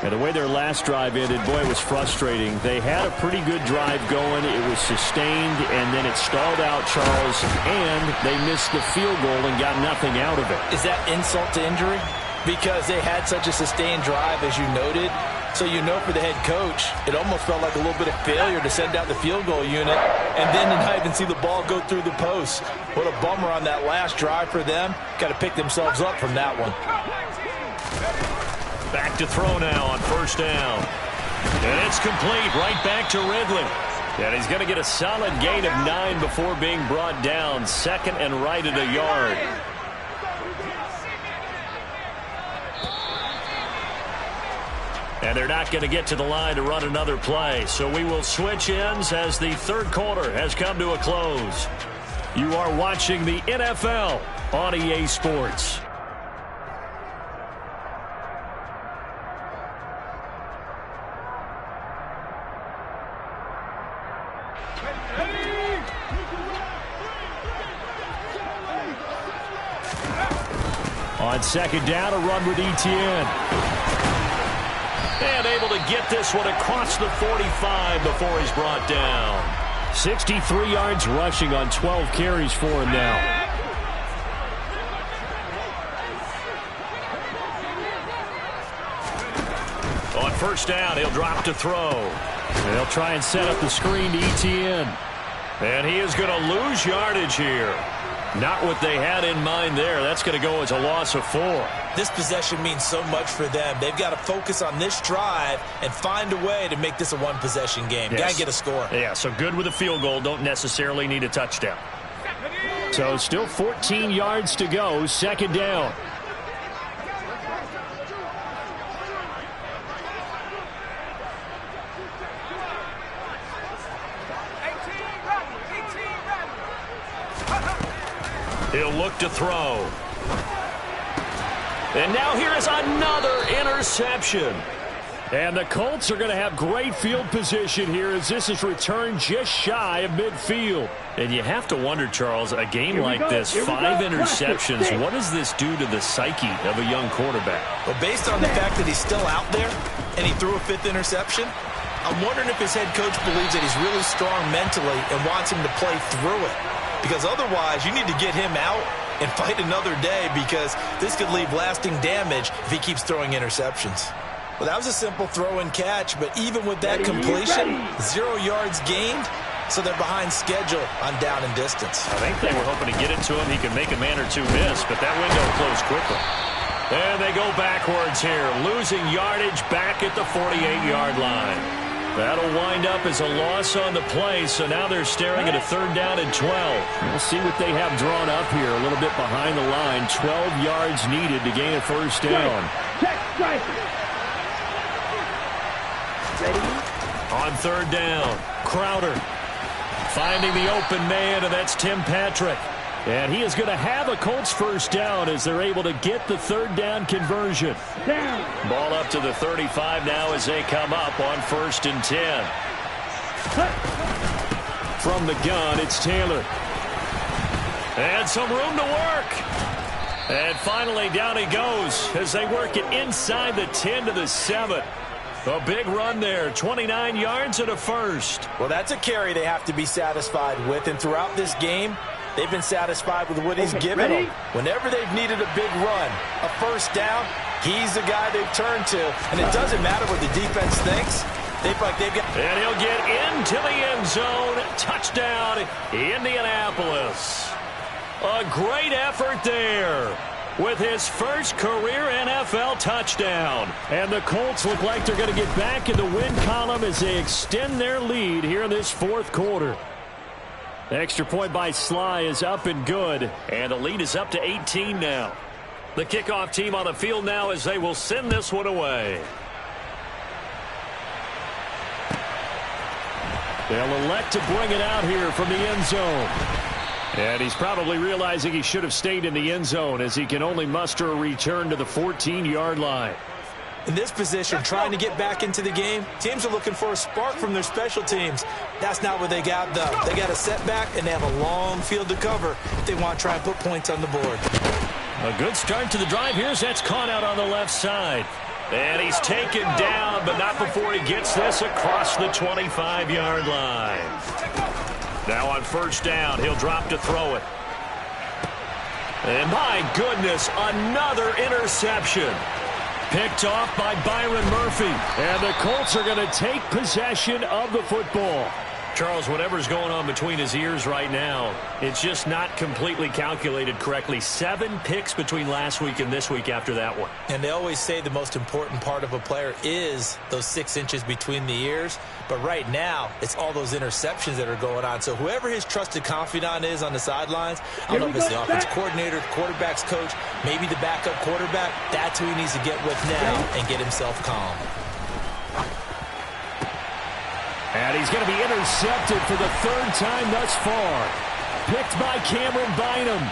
Speaker 1: And the way their last drive ended, boy, it was frustrating. They had a pretty good drive going. It was sustained, and then it stalled out, Charles, and they missed the field goal and got nothing out of it.
Speaker 5: Is that insult to injury? Because they had such a sustained drive, as you noted. So you know for the head coach, it almost felt like a little bit of failure to send out the field goal unit and then to not even see the ball go through the post. What a bummer on that last drive for them. Got to pick themselves up from that one.
Speaker 1: Back to throw now on first down. And it's complete right back to Ridley. And he's going to get a solid gain of 9 before being brought down. Second and right at a yard. And they're not going to get to the line to run another play. So we will switch ends as the third quarter has come to a close. You are watching the NFL on EA Sports. On second down, a run with Etienne. And able to get this one across the 45 before he's brought down. 63 yards rushing on 12 carries for him now. On first down, he'll drop to throw. They'll try and set up the screen to Etienne. And he is going to lose yardage here. Not what they had in mind there. That's going to go as a loss of 4.
Speaker 3: This possession means so much for them. They've got to focus on this drive and find a way to make this a one-possession game.
Speaker 1: Yes.
Speaker 3: Got to get a score.
Speaker 1: Yeah, so good with a field goal. Don't necessarily need a touchdown.
Speaker 2: So still 14 yards to go. Second down.
Speaker 1: He'll look to throw. And now here is another interception.
Speaker 2: And the Colts are going to have great field position here as this is returned just shy of midfield.
Speaker 1: And you have to wonder, Charles, a game like this, 5 interceptions, what does this do to the psyche of a young quarterback?
Speaker 3: Well, based on the fact that he's still out there and he threw a 5th interception, I'm wondering if his head coach believes that he's really strong mentally and wants him to play through it. Because otherwise, you need to get him out and fight another day because this could leave lasting damage if he keeps throwing interceptions. Well, that was a simple throw and catch, but even with that completion, 0 yards gained, so they're behind schedule on down and distance.
Speaker 1: I think they were hoping to get it to him. He could make a man or two miss, but that window closed quickly. And they go backwards here, losing yardage back at the 48-yard line. That'll wind up as a loss on the play, so now they're staring at a 3rd down and 12.
Speaker 2: We'll see what they have drawn up here, a little bit behind the line. 12 yards needed to gain a first down.
Speaker 4: Check strike.
Speaker 1: On 3rd down, Crowder finding the open man, and that's Tim Patrick.
Speaker 2: And he is going to have a Colts first down as they're able to get the 3rd down conversion.
Speaker 4: Down.
Speaker 1: Ball up to the 35 now as they come up on 1st and 10.
Speaker 2: From the gun, it's Taylor.
Speaker 1: And some room to work. And finally down he goes as they work it inside the 10 to the 7. A big run there, 29 yards and a first.
Speaker 3: Well, that's a carry they have to be satisfied with, and throughout this game, they've been satisfied with what he's given them. Whenever they've needed a big run, a first down, he's the guy they've turned to. And it doesn't matter what the defense thinks. They feel like they've got...
Speaker 1: And he'll get into the end zone. Touchdown, Indianapolis. A great effort there with his first career NFL touchdown.
Speaker 2: And the Colts look like they're going to get back in the win column as they extend their lead here in this 4th quarter. The extra point by Sly is up and good.
Speaker 1: And the lead is up to 18 now. The kickoff team on the field now as they will send this one away.
Speaker 2: They'll elect to bring it out here from the end zone. And he's probably realizing he should have stayed in the end zone as he can only muster a return to the 14-yard line.
Speaker 3: In this position, trying to get back into the game, teams are looking for a spark from their special teams. That's not what they got, though. They got a setback, and they have a long field to cover if they want to try and put points on the board.
Speaker 1: A good start to the drive here as that's caught out on the left side. And he's taken down, but not before he gets this across the 25-yard line. Now on first down, he'll drop to throw it. And my goodness, another interception. Picked off by Byron Murphy.
Speaker 2: And the Colts are going to take possession of the football.
Speaker 1: Charles, whatever's going on between his ears right now, it's just not completely calculated correctly. 7 picks between last week and this week after that one.
Speaker 3: And they always say the most important part of a player is those 6 inches between the ears. But right now, it's all those interceptions that are going on. So whoever his trusted confidant is on the sidelines, I don't know if it's the offense coordinator, the quarterback's coach, maybe the backup quarterback, that's who he needs to get with now and get himself calm.
Speaker 2: And he's going to be intercepted for the third time thus far. Picked by Cameron Bynum.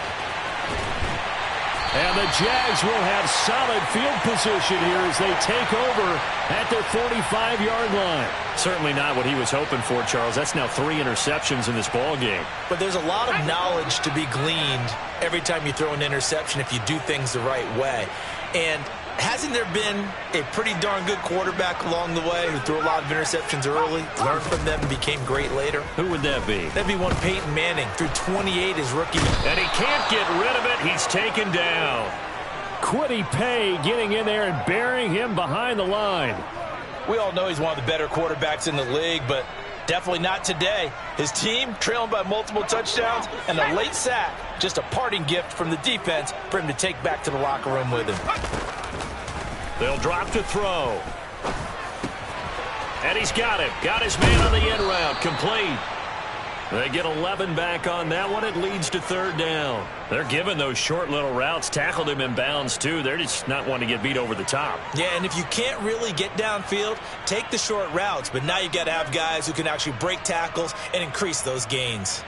Speaker 2: And the Jags will have solid field position here as they take over at their 45-yard line. Certainly not what he was hoping for, Charles. That's now 3 interceptions in this ball game.
Speaker 3: But there's a lot of knowledge to be gleaned every time you throw an interception if you do things the right way. And hasn't there been a pretty darn good quarterback along the way who threw a lot of interceptions early, learned from them, and became great later?
Speaker 2: Who would that be?
Speaker 3: That'd be one Peyton Manning, threw 28 his rookie.
Speaker 1: And he can't get rid of it. He's taken down.
Speaker 2: Kwity Paye getting in there and burying him behind the line.
Speaker 5: We all know he's one of the better quarterbacks in the league, but definitely not today. His team trailing by multiple touchdowns and a late sack. Just a parting gift from the defense for him to take back to the locker room with him.
Speaker 1: They'll drop to throw. And he's got him. Got his man on the end route. Complete. They get 11 back on that one. It leads to third down. They're giving those short little routes. Tackled him in bounds, too. They're just not wanting to get beat over the top.
Speaker 3: Yeah, and if you can't really get downfield, take the short routes. But now you've got to have guys who can actually break tackles and increase those gains.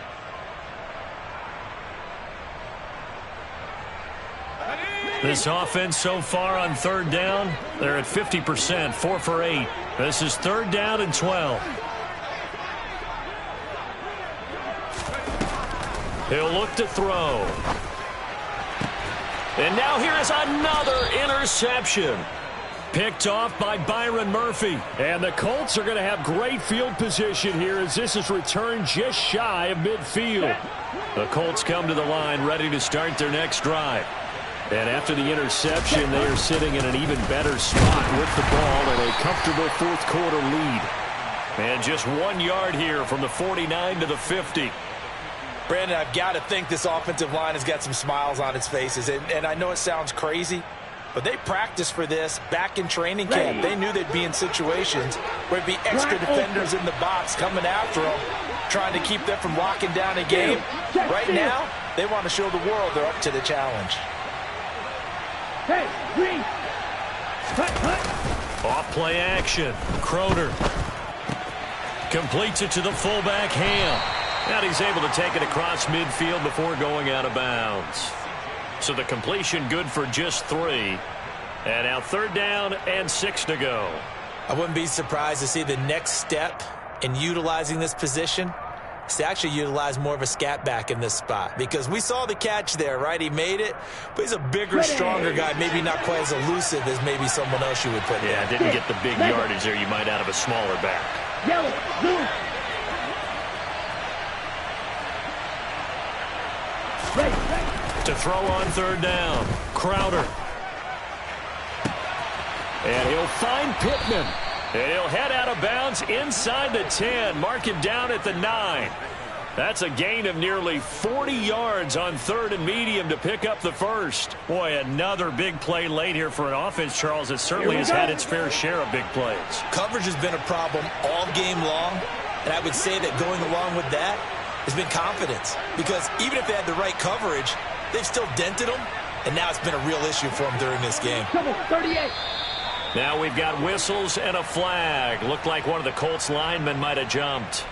Speaker 1: This offense so far on third down, they're at 50%, 4 for 8. This is third down and 12. He'll look to throw. And now here is another interception. Picked off by Byron Murphy.
Speaker 2: And the Colts are going to have great field position here as this is returned just shy of midfield.
Speaker 1: The Colts come to the line ready to start their next drive. And after the interception, they are sitting in an even better spot with the ball and a comfortable fourth-quarter lead. And just 1 yard here from the 49 to the 50.
Speaker 3: Brandon, I've got to think this offensive line has got some smiles on its faces. And I know it sounds crazy, but they practiced for this back in training camp. They knew they'd be in situations where it'd be extra defenders in the box coming after them, trying to keep them from locking down a game. Right now, they want to show the world they're up to the challenge.
Speaker 4: Hey, green.
Speaker 1: Off play action. Croner completes it to the fullback, Ham. And he's able to take it across midfield before going out of bounds. So the completion good for just 3. And now third down and 6 to go.
Speaker 3: I wouldn't be surprised to see the next step in utilizing this position is to actually utilize more of a scat back in this spot. Because we saw the catch there, right? He made it, but he's a bigger, stronger guy. Maybe not quite as elusive as maybe someone else you would put
Speaker 1: Yeah,
Speaker 3: there.
Speaker 1: didn't get the big yardage there you might out of a smaller back.
Speaker 4: Yellow, blue. Right.
Speaker 1: To throw on third down, Crowder. And he'll find Pittman. And he'll head out of bounds inside the 10. Mark him down at the 9. That's a gain of nearly 40 yards on third and medium to pick up the first. Boy, another big play late here for an offense, Charles, that certainly has had its fair share of big plays.
Speaker 3: Coverage has been a problem all game long, and I would say that going along with that has been confidence. Because even if they had the right coverage, they've still dented them, and now it's been a real issue for them during this game.
Speaker 4: 38.
Speaker 1: Now we've got whistles and a flag. Looked like one of the Colts linemen might have jumped.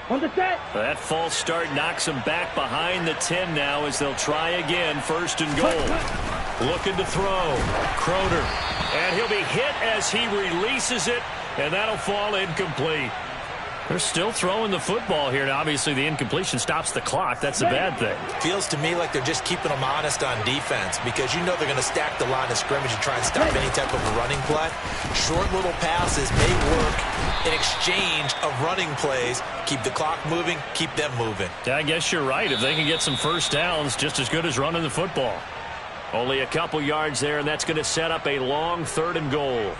Speaker 4: On the set.
Speaker 1: That false start knocks them back behind the 10 now as they'll try again. First and goal. Looking to throw. Croner. And he'll be hit as he releases it, and that'll fall incomplete. They're still throwing the football here. Now, obviously, the incompletion stops the clock. That's a bad thing.
Speaker 3: Feels to me like they're just keeping them honest on defense because you know they're going to stack the line of scrimmage and try and stop any type of a running play. Short little passes may work in exchange of running plays. Keep the clock moving, keep them moving.
Speaker 1: Yeah, I guess you're right. If they can get some first downs, just as good as running the football. Only a couple yards there, and that's going to set up a long third and goal.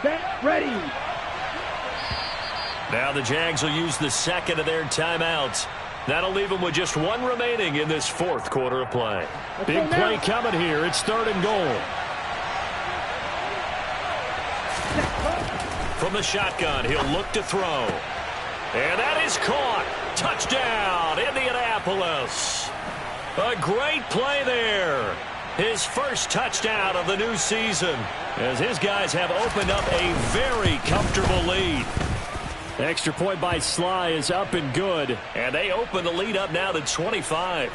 Speaker 4: Set, ready.
Speaker 1: Now the Jags will use the second of their timeouts. That'll leave them with just 1 remaining in this fourth quarter of play.
Speaker 2: Big play coming here. It's third and goal.
Speaker 1: From the shotgun, he'll look to throw. And that is caught. Touchdown, Indianapolis. A great play there. His first touchdown of the new season, as his guys have opened up a very comfortable lead.
Speaker 2: Extra point by Sly is up and good.
Speaker 1: And they open the lead up now to 25.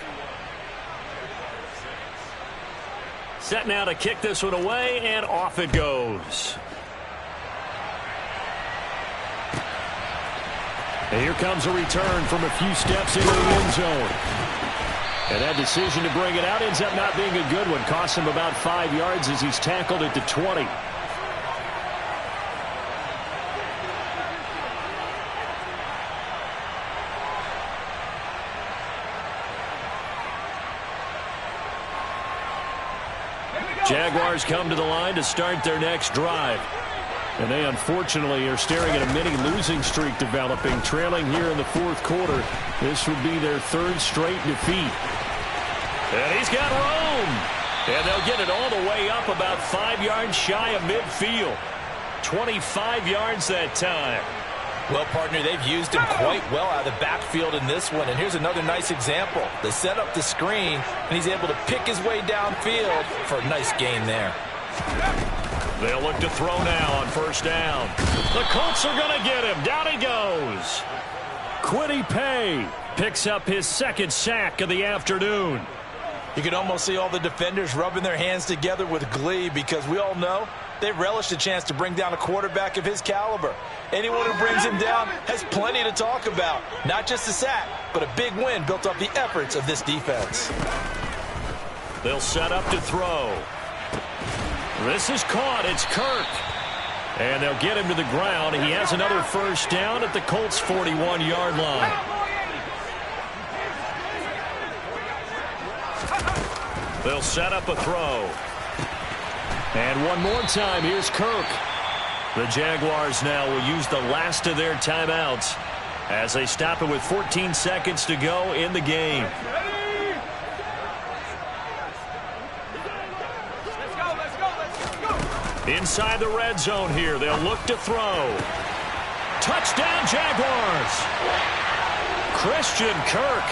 Speaker 1: Set now to kick this one away, and off it goes.
Speaker 2: And here comes a return from a few steps into the end zone. And that decision to bring it out ends up not being a good one. Costs him about 5 yards as he's tackled at the 20.
Speaker 1: Jaguars come to the line to start their next drive.
Speaker 2: And they unfortunately are staring at a mini losing streak developing, trailing here in the fourth quarter. This would be their third straight defeat.
Speaker 1: And he's got room. And they'll get it all the way up about 5 yards shy of midfield. 25 yards that time.
Speaker 5: Well, partner, they've used him quite well out of the backfield in this one. And here's another nice example. They set up the screen, and he's able to pick his way downfield for a nice gain there.
Speaker 1: They'll look to throw now on first down. The Colts are going to get him. Down he goes.
Speaker 2: Quiddy Pay
Speaker 1: picks up his second sack of the afternoon.
Speaker 5: You can almost see all the defenders rubbing their hands together with glee, because we all know they relish the chance to bring down a quarterback of his caliber. Anyone who brings him down has plenty to talk about. Not just a sack, but a big win built off the efforts of this defense.
Speaker 1: They'll set up to throw. This is caught. It's Kirk. And they'll get him to the ground. He has another first down at the Colts' 41-yard line. They'll set up a throw. And one more time, here's Kirk. The Jaguars now will use the last of their timeouts as they stop it with 14 seconds to go in the game. Inside the red zone here, they'll look to throw. Touchdown, Jaguars! Christian Kirk,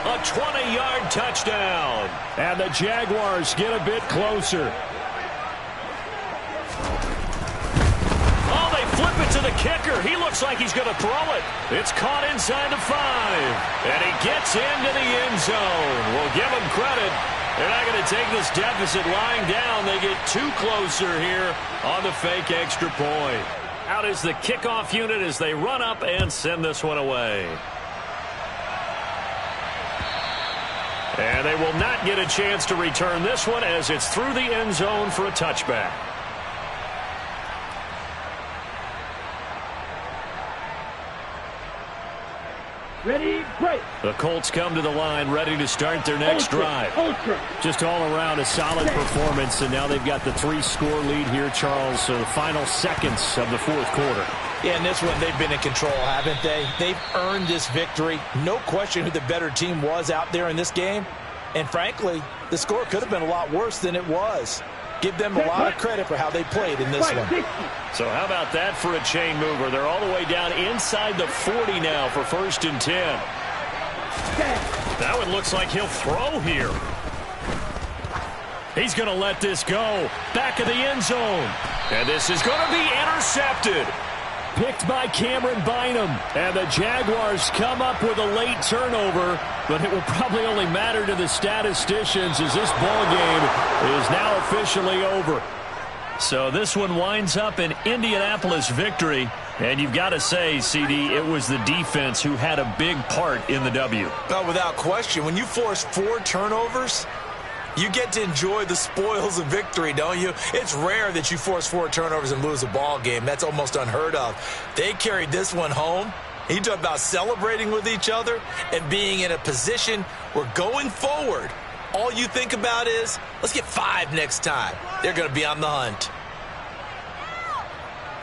Speaker 1: a 20-yard touchdown.
Speaker 2: And the Jaguars get a bit closer.
Speaker 1: Oh, they flip it to the kicker. He looks like he's going to throw it. It's caught inside the 5. And he gets into the end zone. We'll give him credit. They're not going to take this deficit lying down. They get too closer here on the fake extra point. Out is the kickoff unit as they run up and send this one away. And they will not get a chance to return this one as it's through the end zone for a touchback.
Speaker 4: Ready, break.
Speaker 1: The Colts come to the line ready to start their next drive.
Speaker 2: Just all around a solid performance, and now they've got the 3-score lead here, Charles. So the final seconds of the fourth quarter.
Speaker 5: Yeah, in this one, they've been in control, haven't they? They've earned this victory. No question who the better team was out there in this game. And frankly, the score could have been a lot worse than it was. Give them a lot of credit for how they played in this one.
Speaker 1: So how about that for a chain mover? They're all the way down inside the 40 now for 1st and 10. That one looks like he'll throw here. He's going to let this go. Back of the end zone. And this is going to be intercepted.
Speaker 2: Picked by Cameron Bynum. And the Jaguars come up with a late turnover, but it will probably only matter to the statisticians as this ball game is now officially over.
Speaker 1: So this one winds up an Indianapolis victory. And you've got to say, CD, it was the defense who had a big part in the W.
Speaker 3: Oh, without question. When you force 4 turnovers, you get to enjoy the spoils of victory, don't you? It's rare that you force 4 turnovers and lose a ball game. That's almost unheard of. They carried this one home. You talk about celebrating with each other and being in a position where going forward, all you think about is, let's get 5 next time. They're going to be on the hunt.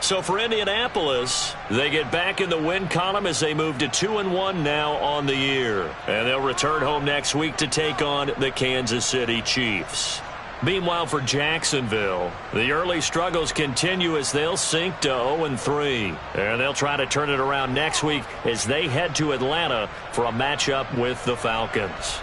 Speaker 1: So for Indianapolis, they get back in the win column as they move to 2-1 now on the year. And they'll return home next week to take on the Kansas City Chiefs. Meanwhile, for Jacksonville, the early struggles continue as they'll sink to 0-3. And they'll try to turn it around next week as they head to Atlanta for a matchup with the Falcons.